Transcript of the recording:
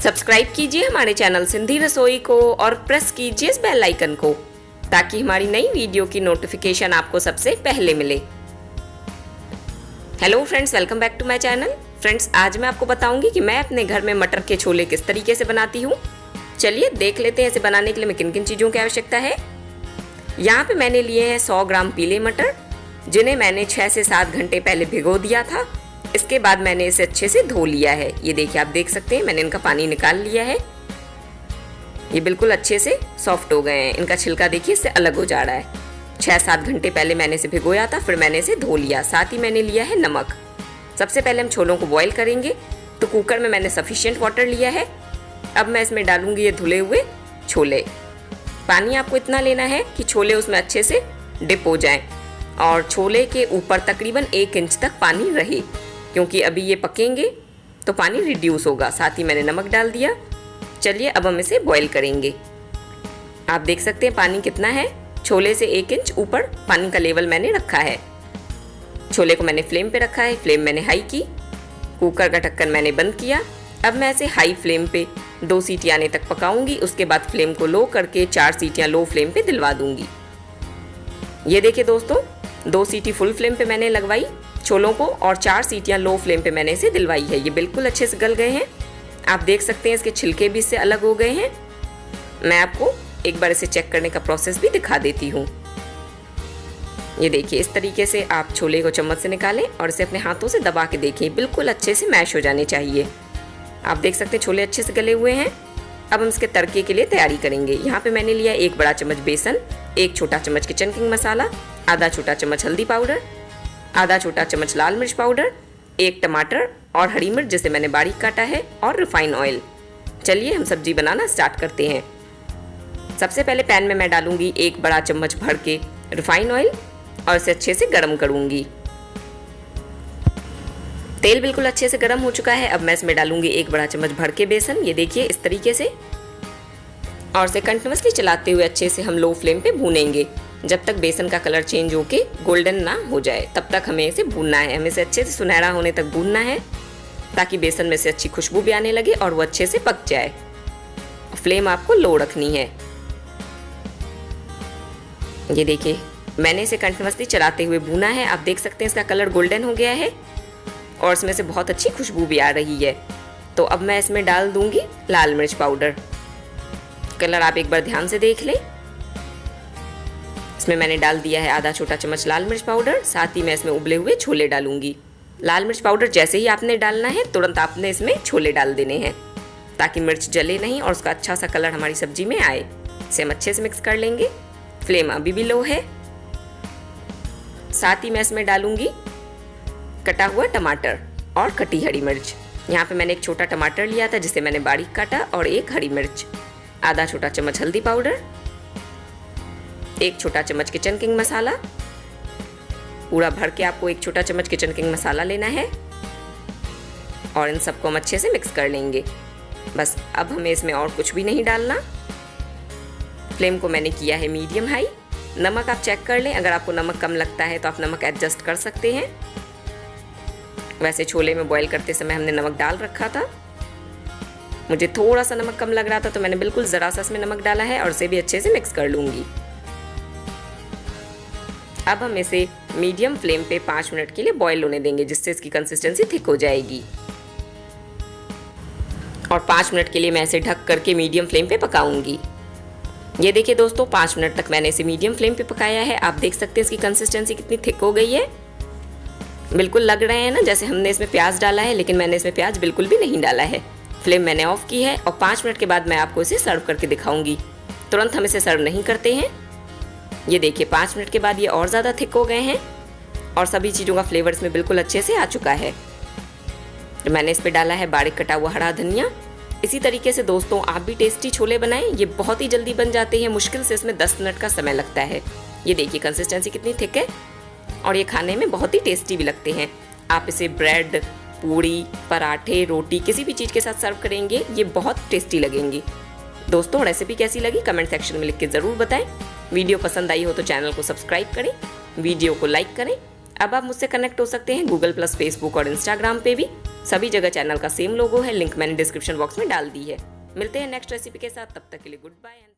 Subscribe कीजिए हमारे channel Sindhi रसोई को और प्रेस कीजिए इस बेल आइकन को ताकि हमारी नई वीडियो की नोटिफिकेशन आपको सबसे पहले मिले। Hello friends, welcome back to my channel. Friends, आज मैं आपको बताऊंगी कि मैं अपने घर में मटर के छोले किस तरीके से बनाती हूँ। चलिए देख लेते हैं इसे बनाने के लिए मैं किन किन चीज़ों की आवश्यकता है। यहाँ पे मैंने लिए हैं 100 ग्राम पीले मटर, जिन्हें मैंने 6 से 7 घंटे पहले भिगो दिया था। इसके बाद मैंने इसे अच्छे से धो लिया है। ये देखिए, आप देख सकते हैं मैंने इनका पानी निकाल लिया है। ये बिल्कुल अच्छे से सॉफ्ट हो गए हैं। इनका छिलका देखिए इससे अलग हो जा रहा है। 6-7 घंटे पहले मैंने इसे भिगोया था, फिर मैंने इसे धो लिया। साथ ही मैंने लिया है नमक। सबसे पहले हम छोलों को बॉईल करेंगे, तो कुकर में मैंने सफिशिएंट वाटर लिया है। अब मैं इसमें डालूंगी ये धुले हुए छोले। पानी आपको इतना लेना है कि छोले उसमें अच्छे से डिप हो जाएं और छोले के ऊपर तकरीबन 1 इंच तक पानी रहे, क्योंकि अभी ये पकेंगे तो पानी रिड्यूस होगा। साथ ही मैंने नमक डाल दिया। चलिए अब हम इसे बॉईल करेंगे। आप देख सकते हैं पानी कितना है। छोले से 1 इंच ऊपर पानी का लेवल मैंने रखा है। छोले को मैंने फ्लेम पे रखा है। फ्लेम मैंने हाई की। कुकर का ढक्कन मैंने बंद किया। अब मैं इसे हाई फ्लेम पे 2 सीटी आने तक पकाऊंगी। उसके बाद फ्लेम को लो करके 4 सीटियाँ लो फ्लेम पे दिलवा दूंगी। ये देखिए दोस्तों, 2 सीटी फुल फ्लेम पे मैंने लगवाई छोलों को और 4 सीटियाँ लो फ्लेम पे मैंने इसे दिलवाई है। ये बिल्कुल अच्छे से गल गए हैं। आप देख सकते हैं इसके छिलके भी इससे अलग हो गए हैं। मैं आपको एक बार इसे चेक करने का प्रोसेस भी दिखा देती हूँ। ये देखिए, इस तरीके से आप छोले को चम्मच से निकालें और इसे अपने हाथों से दबा के देखें। बिल्कुल अच्छे से मैश हो जाने चाहिए। आप देख सकते हैं छोले अच्छे से गले हुए हैं। अब हम इसके तड़के के लिए तैयारी करेंगे। यहाँ पे मैंने लिया 1 बड़ा चम्मच बेसन, 1 छोटा चम्मच किचन किंग मसाला, आधा छोटा चम्मच हल्दी पाउडर, आधा छोटा चम्मच लाल मिर्च पाउडर, 1 टमाटर और हरी मिर्च जिसे मैंने बारीक काटा है, और रिफाइन ऑयल। चलिए हम सब्जी बनाना स्टार्ट करते हैं। सबसे पहले पैन में मैं डालूंगी 1 बड़ा चम्मच भर के रिफाइन ऑयल और इसे अच्छे से गर्म करूंगी। तेल बिल्कुल अच्छे से गर्म हो चुका है। अब मैं इसमें डालूंगी 1 बड़ा चम्मच भर के बेसन। ये देखिए इस तरीके से, और इसे कंटिन्यूअसली चलाते हुए अच्छे से हम लो फ्लेम पे भूनेंगे जब तक बेसन का कलर चेंज होके गोल्डन ना हो जाए। तब तक हमें इसे भूनना है। हमें इसे अच्छे से सुनहरा होने तक भूनना है ताकि बेसन में से अच्छी खुशबू भी आने लगे और वो अच्छे से पक जाए। फ्लेम आपको लो रखनी है। ये देखिए, मैंने इसे कंटिन्यूअसली चलाते हुए भूना है। आप देख सकते हैं इसका कलर गोल्डन हो गया है और इसमें से बहुत अच्छी खुशबू भी आ रही है। तो अब मैं इसमें डाल दूंगी लाल मिर्च पाउडर। कलर आप एक बार ध्यान से देख लें। इसमें मैंने डाल दिया है आधा छोटा चम्मच लाल मिर्च पाउडर। साथ ही मैं इसमें उबले हुए छोले डालूंगी। लाल मिर्च पाउडर जैसे ही आपने डालना है, तुरंत आपने इसमें छोले डाल देने हैं ताकि मिर्च जले नहीं और उसका अच्छा सा कलर हमारी सब्जी में आए। इसे हम अच्छे से मिक्स कर लेंगे। फ्लेम अभी भी लो है। साथ ही मैं इसमें डालूंगी कटा हुआ टमाटर और कटी हरी मिर्च। यहाँ पे मैंने 1 छोटा टमाटर लिया था जिसे मैंने बारीक काटा, और 1 हरी मिर्च, आधा छोटा चम्मच हल्दी पाउडर, 1 छोटा चम्मच किचन किंग मसाला। पूरा भर के आपको 1 छोटा चम्मच किचन किंग मसाला लेना है और इन सबको हम अच्छे से मिक्स कर लेंगे। बस अब हमें इसमें और कुछ भी नहीं डालना। फ्लेम को मैंने किया है मीडियम हाई। नमक आप चेक कर लें। अगर आपको नमक कम लगता है तो आप नमक एडजस्ट कर सकते हैं। वैसे छोले में बॉईल करते समय हमने नमक डाल रखा था। मुझे थोड़ा सा नमक कम लग रहा था तो मैंने बिल्कुल ज़रा सा इसमें नमक डाला है और इसे भी अच्छे से मिक्स कर लूँगी। अब हम इसे मीडियम फ्लेम पे 5 मिनट के लिए बॉईल होने देंगे, जिससे इसकी कंसिस्टेंसी थिक हो जाएगी। और 5 मिनट के लिए मैं इसे ढक करके मीडियम फ्लेम पे पकाऊंगी। ये देखिए दोस्तों, 5 मिनट तक मैंने इसे मीडियम फ्लेम पे पकाया है। आप देख सकते हैं इसकी कंसिस्टेंसी कितनी थिक हो गई है। बिल्कुल लग रहे हैं ना जैसे हमने इसमें प्याज डाला है, लेकिन मैंने इसमें प्याज बिल्कुल भी नहीं डाला है। फ्लेम मैंने ऑफ की है और 5 मिनट के बाद मैं आपको इसे सर्व करके दिखाऊंगी। तुरंत हम इसे सर्व नहीं करते हैं। ये देखिए, 5 मिनट के बाद ये और ज़्यादा थिक हो गए हैं और सभी चीज़ों का फ्लेवर इसमें बिल्कुल अच्छे से आ चुका है। तो मैंने इस पर डाला है बारीक कटा हुआ हरा धनिया। इसी तरीके से दोस्तों आप भी टेस्टी छोले बनाएं। ये बहुत ही जल्दी बन जाते हैं। मुश्किल से इसमें 10 मिनट का समय लगता है। ये देखिए कंसिस्टेंसी कितनी थिक है और ये खाने में बहुत ही टेस्टी भी लगते हैं। आप इसे ब्रेड, पूड़ी, पराठे, रोटी किसी भी चीज़ के साथ सर्व करेंगे, ये बहुत टेस्टी लगेंगी। दोस्तों रेसिपी कैसी लगी कमेंट सेक्शन में लिख के ज़रूर बताएं। वीडियो पसंद आई हो तो चैनल को सब्सक्राइब करें, वीडियो को लाइक करें। अब आप मुझसे कनेक्ट हो सकते हैं गूगल प्लस, फेसबुक और इंस्टाग्राम पे भी। सभी जगह चैनल का सेम लोगो है, लिंक मैंने डिस्क्रिप्शन बॉक्स में डाल दी है। मिलते हैं नेक्स्ट रेसिपी के साथ, तब तक के लिए गुड बाय।